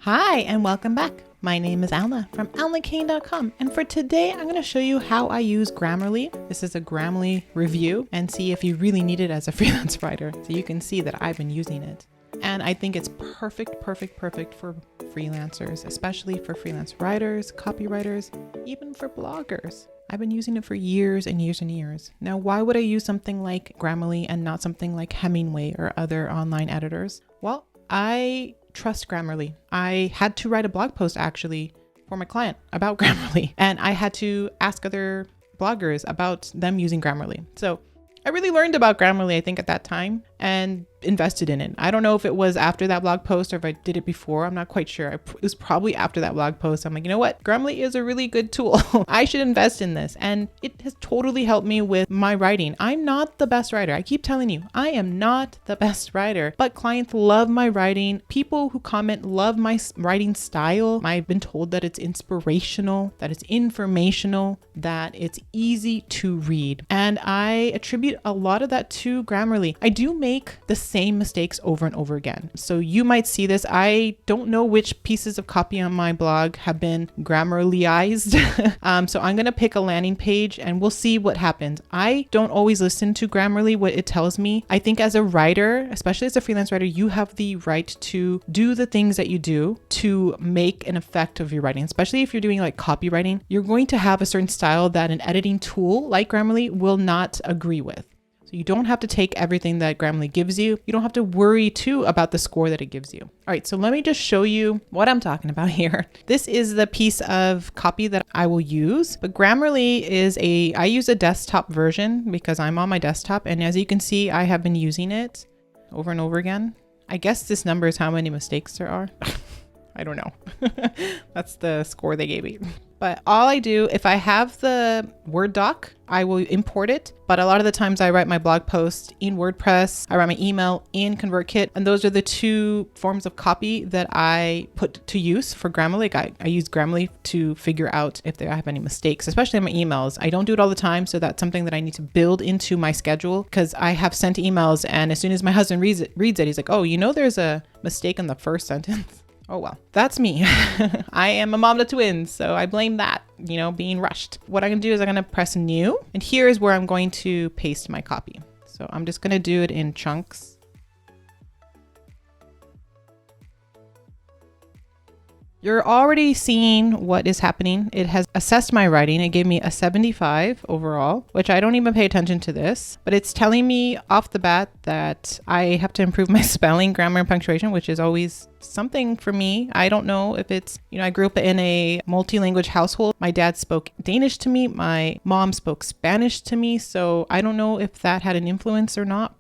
Hi, and welcome back. My name is Alna from alnakane.com, and for today, I'm going to show you how I use Grammarly. This is a Grammarly review, and see if you really need it as a freelance writer, so you can see that I've been using it. And I think it's perfect for freelancers, especially for freelance writers, copywriters, even for bloggers. I've been using it for years and years and years. Now, why would I use something like Grammarly and not something like Hemingway or other online editors? Well, I trust Grammarly. I had to write a blog post actually for my client about Grammarly, and I had to ask other bloggers about them using Grammarly. So I really learned about Grammarly, I think, at that time and invested in it. I don't know if it was after that blog post or if I did it before. I'm not quite sure. It was probably after that blog post. I'm like, you know what? Grammarly is a really good tool. I should invest in this. And it has totally helped me with my writing. I'm not the best writer. I keep telling you, I am not the best writer, but clients love my writing. People who comment love my writing style. I've been told that it's inspirational, that it's informational, that it's easy to read. And I attribute a lot of that to Grammarly. I do make the same mistakes over and over again. So you might see this. I don't know which pieces of copy on my blog have been Grammarlyized. So I'm going to pick a landing page and we'll see what happens. I don't always listen to Grammarly, what it tells me. I think as a writer, especially as a freelance writer, you have the right to do the things that you do to make an effect of your writing. Especially if you're doing like copywriting, you're going to have a certain style that an editing tool like Grammarly will not agree with. So you don't have to take everything that Grammarly gives you. You don't have to worry too about the score that it gives you. All right, so let me just show you what I'm talking about here. This is the piece of copy that I will use, but Grammarly I use a desktop version because I'm on my desktop. And as you can see, I have been using it over and over again. I guess this number is how many mistakes there are. I don't know. That's the score they gave me. But all I do, if I have the Word doc, I will import it. But a lot of the times I write my blog post in WordPress, I write my email in ConvertKit. And those are the two forms of copy that I put to use for Grammarly. I use Grammarly to figure out if I have any mistakes, especially in my emails. I don't do it all the time. So that's something that I need to build into my schedule because I have sent emails. And as soon as my husband reads it, he's like, oh, there's a mistake in the first sentence. Oh, well, that's me. I am a mom to twins, so I blame that, being rushed. What I'm going to do is I'm going to press new, and here is where I'm going to paste my copy. So I'm just going to do it in chunks. You're already seeing what is happening. It has assessed my writing. It gave me a 75 overall, which I don't even pay attention to this, but it's telling me off the bat that I have to improve my spelling, grammar, and punctuation, which is always something for me. I don't know if it's, I grew up in a multi-language household. My dad spoke Danish to me. My mom spoke Spanish to me. So I don't know if that had an influence or not.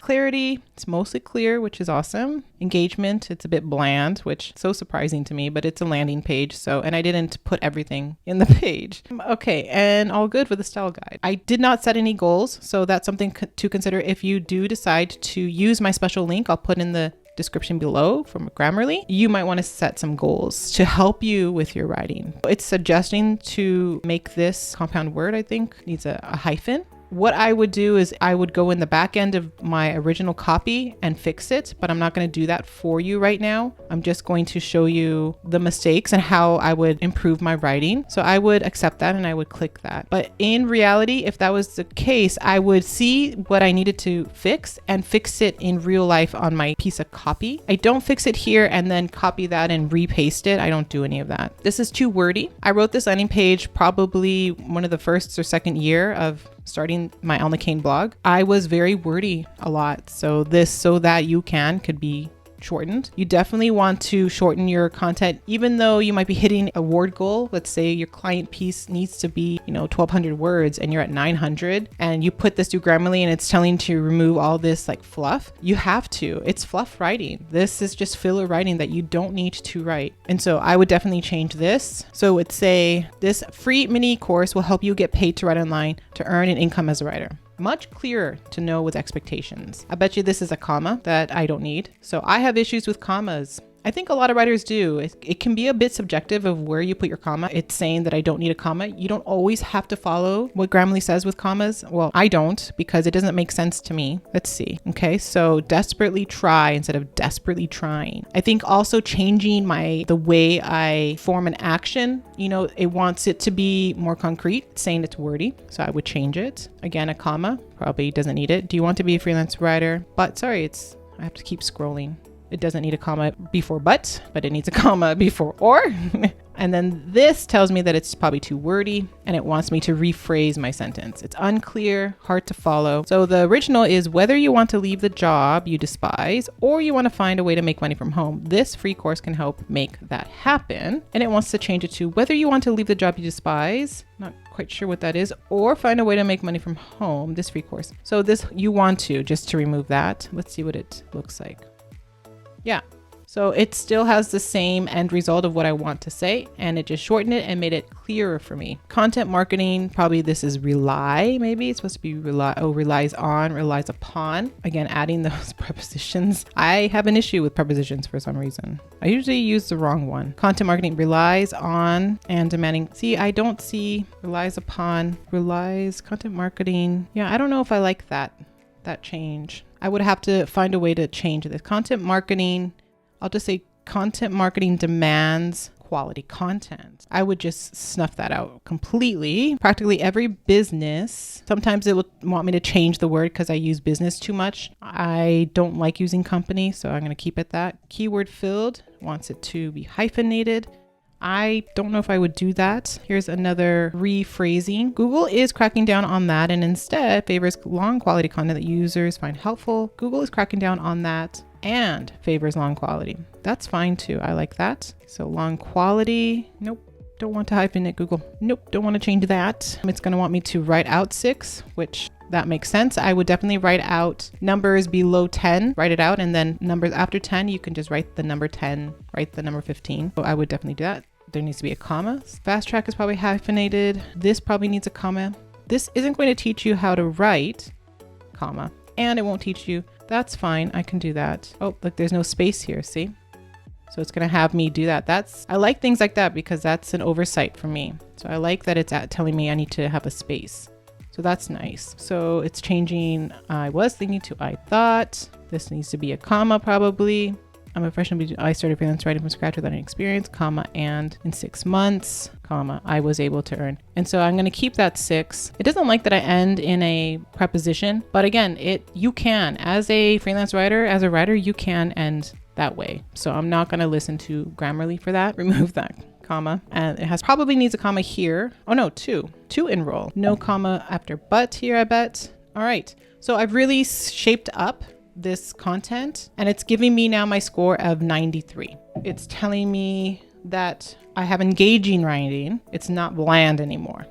Clarity, it's mostly clear, which is awesome. Engagement, it's a bit bland, which is so surprising to me, but it's a landing page. And I didn't put everything in the page. Okay, and all good with the style guide. I did not set any goals, so that's something to consider if you do decide to use my special link. I'll put in the description below from Grammarly. You might want to set some goals to help you with your writing. It's suggesting to make this compound word, I think, needs a hyphen. What I would do is I would go in the back end of my original copy and fix it, but I'm not going to do that for you right now. I'm just going to show you the mistakes and how I would improve my writing. So I would accept that and I would click that. But in reality, if that was the case, I would see what I needed to fix and fix it in real life on my piece of copy. I don't fix it here and then copy that and repaste it. I don't do any of that. This is too wordy. I wrote this landing page probably one of the first or second year of starting my Alna Kane blog. I was very wordy a lot. So that you could be shortened. You definitely want to shorten your content, even though you might be hitting a word goal. Let's say your client piece needs to be, 1,200 words and you're at 900 and you put this through Grammarly and it's telling you to remove all this like fluff. You have to. It's fluff writing. This is just filler writing that you don't need to write. And so I would definitely change this. So it's say this free mini course will help you get paid to write online to earn an income as a writer. Much clearer to know with expectations. I bet you this is a comma that I don't need. So I have issues with commas. I think a lot of writers do. It can be a bit subjective of where you put your comma. It's saying that I don't need a comma. You don't always have to follow what Grammarly says with commas. Well, I don't, because it doesn't make sense to me. Let's see. Okay, so desperately try instead of desperately trying. I think also changing the way I form an action, it wants it to be more concrete. It's saying it's wordy, so I would change it. Again, a comma probably doesn't need it. Do you want to be a freelance writer? But sorry, I have to keep scrolling. It doesn't need a comma before but it needs a comma before or. And then this tells me that it's probably too wordy and it wants me to rephrase my sentence. It's unclear, hard to follow. So the original is whether you want to leave the job you despise or you want to find a way to make money from home. This free course can help make that happen. And it wants to change it to whether you want to leave the job you despise, not quite sure what that is, or find a way to make money from home, this free course. So this you want to, just to remove that. Let's see what it looks like. Yeah. So it still has the same end result of what I want to say, and it just shortened it and made it clearer for me. Content marketing, probably this is rely, maybe it's supposed to be relies on, relies upon. Again, adding those prepositions. I have an issue with prepositions for some reason. I usually use the wrong one. Content marketing relies on and demanding. See, I don't see relies upon, relies, content marketing. Yeah, I don't know if I like that change. I would have to find a way to change this. Content marketing, I'll just say content marketing demands quality content. I would just snuff that out completely. Practically every business, sometimes it will want me to change the word because I use business too much. I don't like using company, so I'm going to keep it that. Keyword filled, wants it to be hyphenated. I don't know if I would do that. Here's another rephrasing. Google is cracking down on that and instead favors long quality content that users find helpful. Google is cracking down on that and favors long quality. That's fine too. I like that. So long quality. Nope. Don't want to hyphenate Google. Nope. Don't want to change that. It's going to want me to write out 6, which that makes sense. I would definitely write out numbers below 10, write it out, and then numbers after 10, you can just write the number 10, write the number 15. So I would definitely do that. There needs to be a comma. Fast track is probably hyphenated. This probably needs a comma. This isn't going to teach you how to write, comma, and it won't teach you. That's fine. I can do that. Oh, look, there's no space here. See? So it's going to have me do that. I like things like that because that's an oversight for me. So I like that it's telling me I need to have a space. So that's nice. So it's changing. I was thinking to I thought. This needs to be a comma probably. I'm a freshman. I started freelance writing from scratch without any experience, comma, and in 6 months, comma, I was able to earn. And so I'm going to keep that 6. It doesn't like that I end in a preposition, but again, you can, as a freelance writer, as a writer, you can end that way. So I'm not going to listen to Grammarly for that. Remove that comma. And it probably needs a comma here. Oh no, 2 enroll. No comma after but here, I bet. All right. So I've really shaped up this content and it's giving me now my score of 93. It's telling me that I have engaging writing. It's not bland anymore.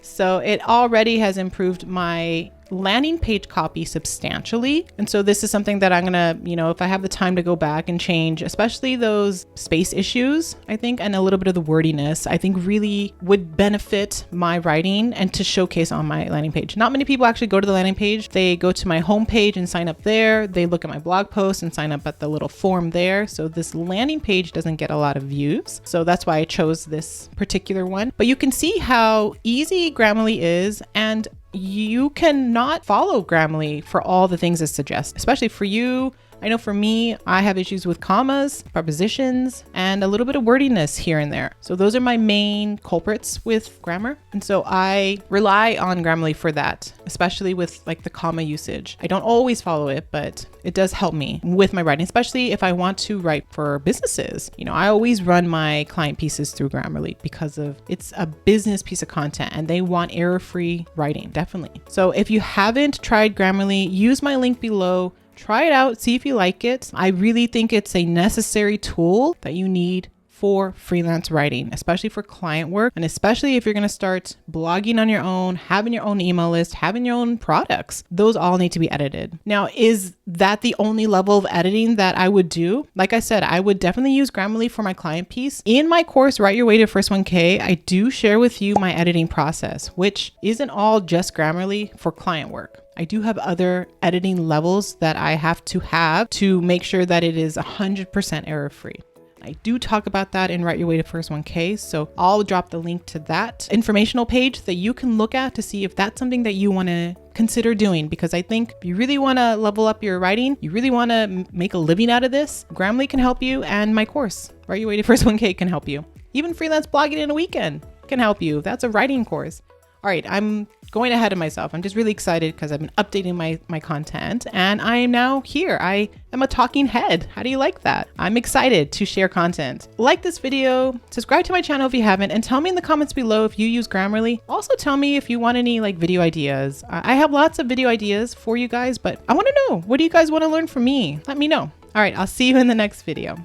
So it already has improved my landing page copy substantially. And so this is something that I'm gonna, if I have the time to go back and change, especially those space issues, I think, and a little bit of the wordiness, I think really would benefit my writing and to showcase on my landing page. Not many people actually go to the landing page. They go to my homepage and sign up there. They look at my blog post and sign up at the little form there. So this landing page doesn't get a lot of views. So that's why I chose this particular one. But you can see how easy Grammarly is, and you cannot follow Grammarly for all the things it suggests, especially for you. I know for me, I have issues with commas, prepositions, and a little bit of wordiness here and there. So those are my main culprits with grammar. And so I rely on Grammarly for that, especially with like the comma usage. I don't always follow it, but it does help me with my writing, especially if I want to write for businesses. I always run my client pieces through Grammarly because it's a business piece of content and they want error-free writing, definitely. So if you haven't tried Grammarly, use my link below. Try it out, see if you like it. I really think it's a necessary tool that you need for freelance writing, especially for client work. And especially if you're going to start blogging on your own, having your own email list, having your own products, those all need to be edited. Now, is that the only level of editing that I would do? Like I said, I would definitely use Grammarly for my client piece. In my course, Write Your Way to First 1K, I do share with you my editing process, which isn't all just Grammarly for client work. I do have other editing levels that I have to make sure that it is 100% error-free. I do talk about that in Write Your Way to First 1K, so I'll drop the link to that informational page that you can look at to see if that's something that you want to consider doing, because I think if you really want to level up your writing, you really want to make a living out of this, Grammarly can help you, and my course, Write Your Way to First 1K, can help you. Even freelance blogging in a weekend can help you. That's a writing course. All right, I'm going ahead of myself. I'm just really excited because I've been updating my content and I am now here. I am a talking head. How do you like that? I'm excited to share content. Like this video, subscribe to my channel if you haven't, and tell me in the comments below if you use Grammarly. Also tell me if you want any video ideas. I have lots of video ideas for you guys, but I want to know, what do you guys want to learn from me? Let me know. All right, I'll see you in the next video.